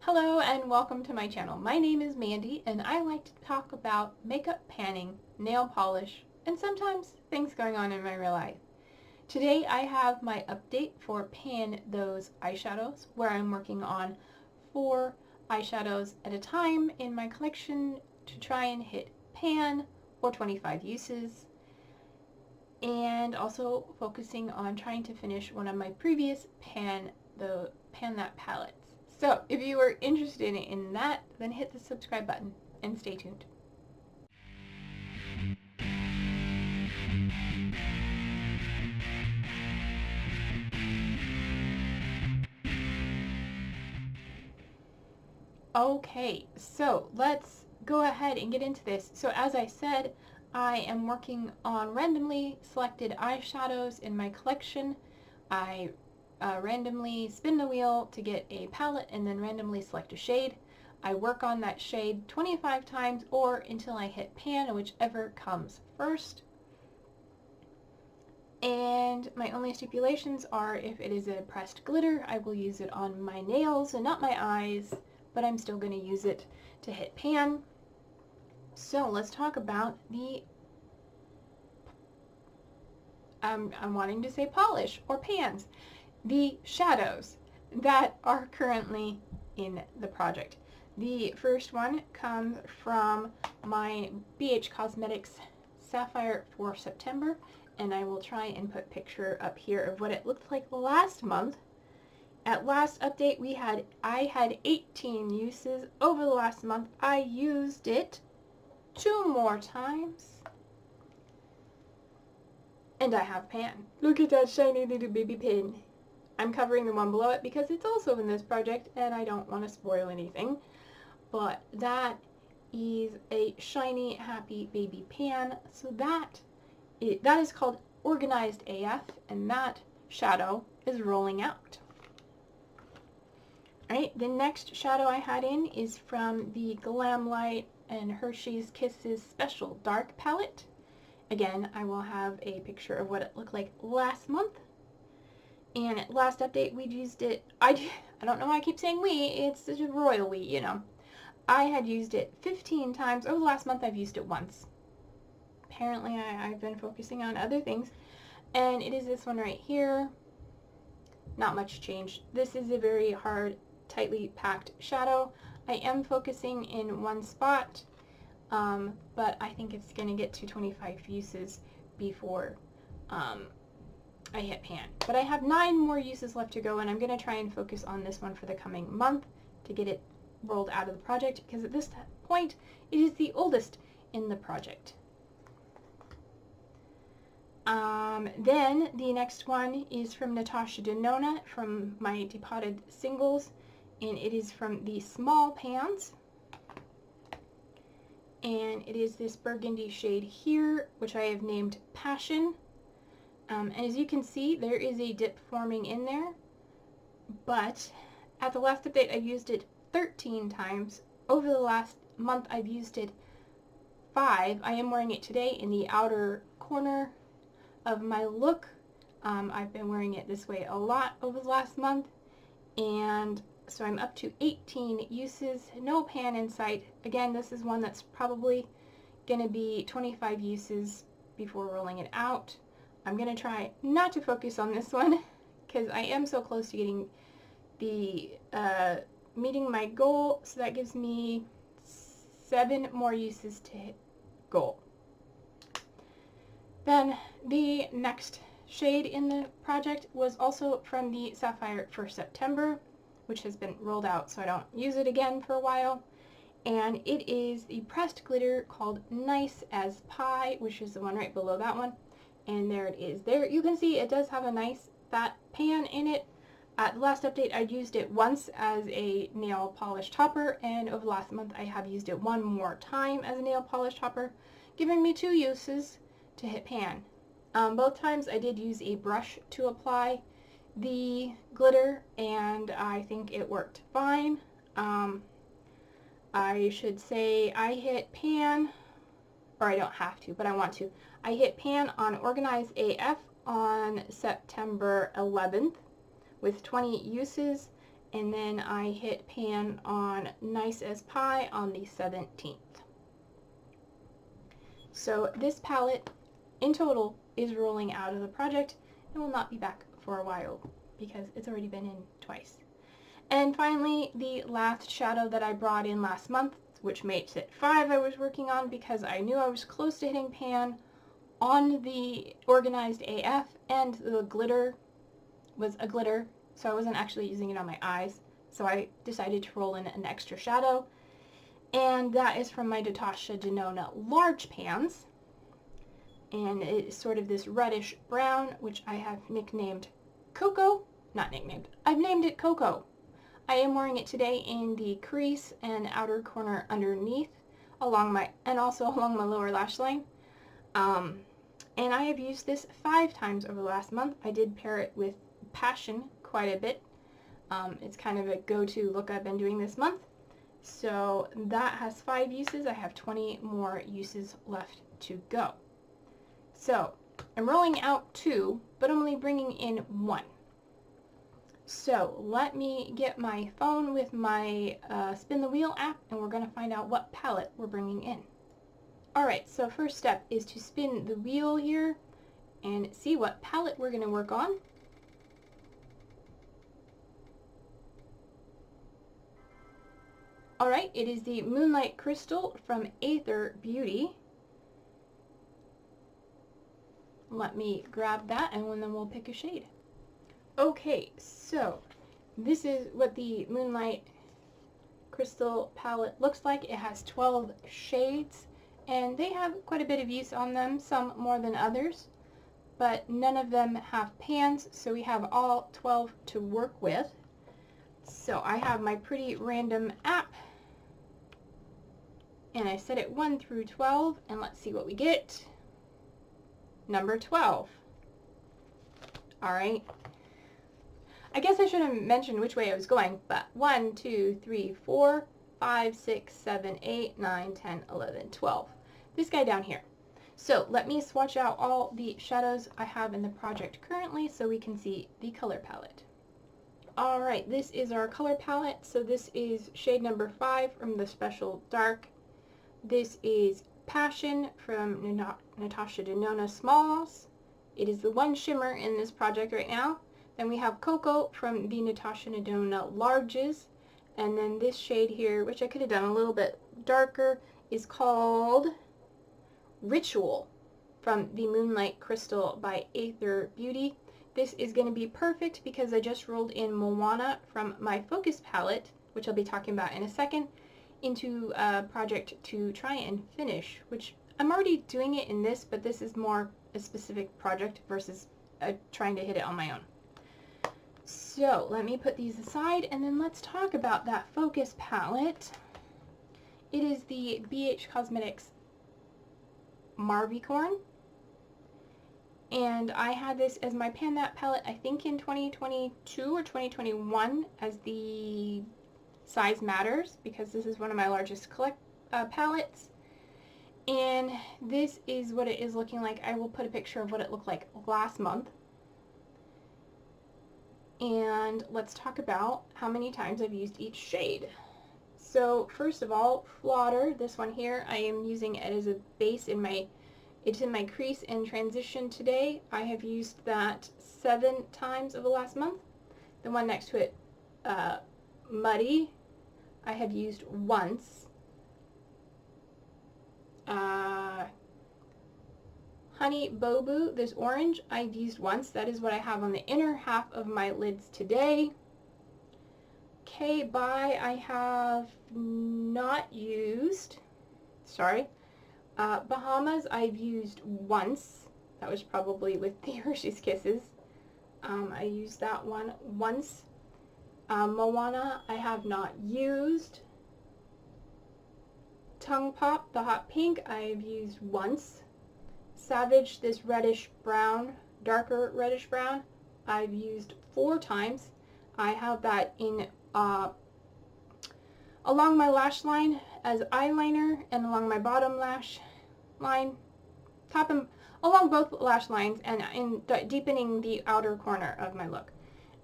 Hello and welcome to my channel. My name is Mandy and I like to talk about makeup panning, nail polish, and sometimes things going on in my real life. Today I have my update for Pan Those Eyeshadows, where I'm working on 4 eyeshadows at a time in my collection to try and hit pan or 25 uses, and also focusing on trying to finish one of my previous Pan That palettes. So if you are interested in that, then hit the subscribe button and stay tuned. Okay, so let's go ahead and get into this. So as I said, I am working on randomly selected eyeshadows in my collection. I randomly spin the wheel to get a palette and then randomly select a shade. I work on that shade 25 times or until I hit pan, whichever comes first. And my only stipulations are if it is a pressed glitter, I will use it on my nails and not my eyes, but I'm still going to use it to hit pan. So let's talk about the, I'm wanting to say polish or pans, the shadows that are currently in the project. The first one comes from my BH Cosmetics Sapphire for September, and I will try and put a picture up here of what it looked like last month. At last update I had 18 uses. Over the last month I used it 2 more times. And I have pan. Look at that shiny little baby pen. I'm covering the one below it because it's also in this project and I don't want to spoil anything. But that is a shiny, happy baby pan. So that is called Organized AF, and that shadow is rolling out. Alright, the next shadow I had in is from the Glamlight and Hershey's Kisses Special Dark Palette. Again, I will have a picture of what it looked like last month. And at last update we used it, I don't know why I keep saying we, it's such a royal we, you know. I had used it 15 times. Over the last month I've used it once. Apparently I've been focusing on other things. And it is this one right here. Not much changed. This is a very hard, tightly packed shadow. I am focusing in one spot, but I think it's going to get to 25 uses before I hit pan. But I have 9 more uses left to go, and I'm going to try and focus on this one for the coming month to get it rolled out of the project, because at this point it is the oldest in the project. Then the next one is from Natasha Denona from my Depotted Singles, and it is from the small pans, and it is this burgundy shade here, which I have named Passion. And as you can see, there is a dip forming in there, but at the last update I used it 13 times. Over the last month I've used it 5. I am wearing it today in the outer corner of my look. I've been wearing it this way a lot over the last month, and so I'm up to 18 uses, no pan in sight. Again, this is one that's probably going to be 25 uses before rolling it out. I'm going to try not to focus on this one because I am so close to getting the meeting my goal, so that gives me 7 more uses to hit goal. Then the next shade in the project was also from the Sapphire for September, which has been rolled out so I don't use it again for a while. And it is the pressed glitter called Nice as Pie, which is the one right below that one. And there it is. There you can see it does have a nice fat pan in it. At the last update I used it once as a nail polish topper, and over the last month I have used it 1 more time as a nail polish topper, giving me 2 uses to hit pan. Both times I did use a brush to apply the glitter, and I think it worked fine. I should say I hit pan, or I don't have to, but I want to. I hit pan on Organized AF on September 11th with 20 uses, and then I hit pan on Nice as Pie on the 17th. So this palette in total is rolling out of the project and will not be back for a while because it's already been in twice. And finally, the last shadow that I brought in last month, which makes it 5 I was working on because I knew I was close to hitting pan on the Organized AF, and the glitter was a glitter, so I wasn't actually using it on my eyes. So I decided to roll in an extra shadow, and that is from my Natasha Denona large pans. And it is sort of this reddish brown, which I have nicknamed Coco. Not nicknamed. I've named it Coco. I am wearing it today in the crease and outer corner underneath, and also along my lower lash line. And I have used this 5 times over the last month. I did pair it with Passion quite a bit. It's kind of a go-to look I've been doing this month. So that has 5 uses. I have 20 more uses left to go. So I'm rolling out 2, but I'm only bringing in 1. So let me get my phone with my Spin the Wheel app, and we're going to find out what palette we're bringing in. Alright, so first step is to spin the wheel here and see what palette we're going to work on. Alright, it is the Moonlight Crystal from Aether Beauty. Let me grab that and then we'll pick a shade. Okay, so this is what the Moonlight Crystal palette looks like. It has 12 shades, and they have quite a bit of use on them, some more than others, but none of them have pans, so we have all 12 to work with. So I have my pretty random app, and I set it 1 through 12, and let's see what we get. Number 12. Alright. I guess I should have mentioned which way I was going, but 1, 2, 3, 4, 5, 6, 7, 8, 9, 10, 11, 12. This guy down here. So let me swatch out all the shadows I have in the project currently so we can see the color palette. Alright, this is our color palette. So this is shade number 5 from the Special Dark. This is Passion from Natasha Denona Smalls. It is the one shimmer in this project right now. Then we have Coco from the Natasha Denona Larges. And then this shade here, which I could have done a little bit darker, is called Ritual from the Moonlight Crystal by Aether Beauty. This is going to be perfect because I just rolled in Moana from my Focus palette, which I'll be talking about in a second, into a project to try and finish, which I'm already doing it in this, but this is more a specific project versus trying to hit it on my own. So let me put these aside, and then let's talk about that Focus palette. It is the BH Cosmetics Marvycorn, and I had this as my Pan That palette I think in 2022 or 2021 as the Size Matters, because this is one of my largest palettes. And this is what it is looking like. I will put a picture of what it looked like last month. And let's talk about how many times I've used each shade. So first of all, Flaughter, this one here, I am using it as a base in my, it's in my crease and transition today. I have used that 7 times over the last month. The one next to it, Muddy, I have used once. Honey Bobu, this orange, I've used once. That is what I have on the inner half of my lids today. K-Bye, I have not used. Sorry. Bahamas, I've used once. That was probably with the Hershey's Kisses. I used that one once. Moana, I have not used. Tongue Pop, the hot pink, I've used once. Savage, this reddish brown, darker reddish brown, I've used 4 times. I have that in along my lash line as eyeliner and along my bottom lash line, along both lash lines, and in deepening the outer corner of my look.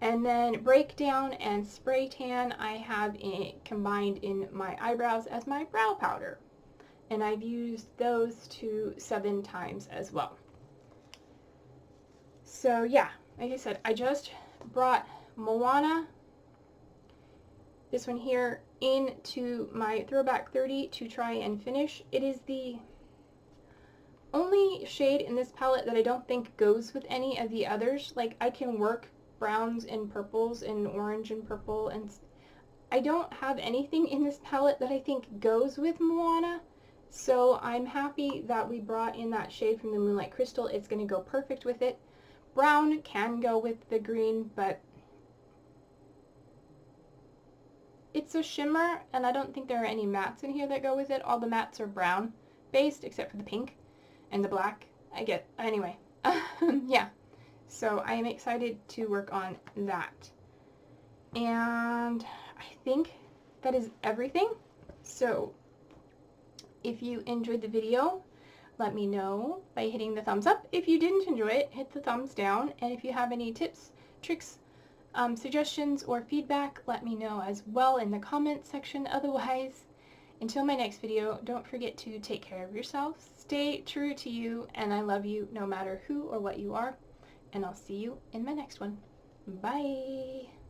And then Breakdown and Spray Tan I have combined in my eyebrows as my brow powder. And I've used those 7 times as well. So yeah, like I said, I just brought Moana, this one here, into my Throwback 30 to try and finish. It is the only shade in this palette that I don't think goes with any of the others. Like, I can work browns and purples and orange and purple, and I don't have anything in this palette that I think goes with Moana. So I'm happy that we brought in that shade from the Moonlight Crystal. It's going to go perfect with it. Brown can go with the green, but it's a shimmer, and I don't think there are any mattes in here that go with it. All the mattes are brown based, except for the pink and the black. Anyway. Yeah. So I am excited to work on that. And I think that is everything. So if you enjoyed the video, let me know by hitting the thumbs up. If you didn't enjoy it, hit the thumbs down. And if you have any tips, tricks, suggestions, or feedback, let me know as well in the comments section. Otherwise, until my next video, don't forget to take care of yourself, stay true to you, and I love you no matter who or what you are. And I'll see you in my next one. Bye!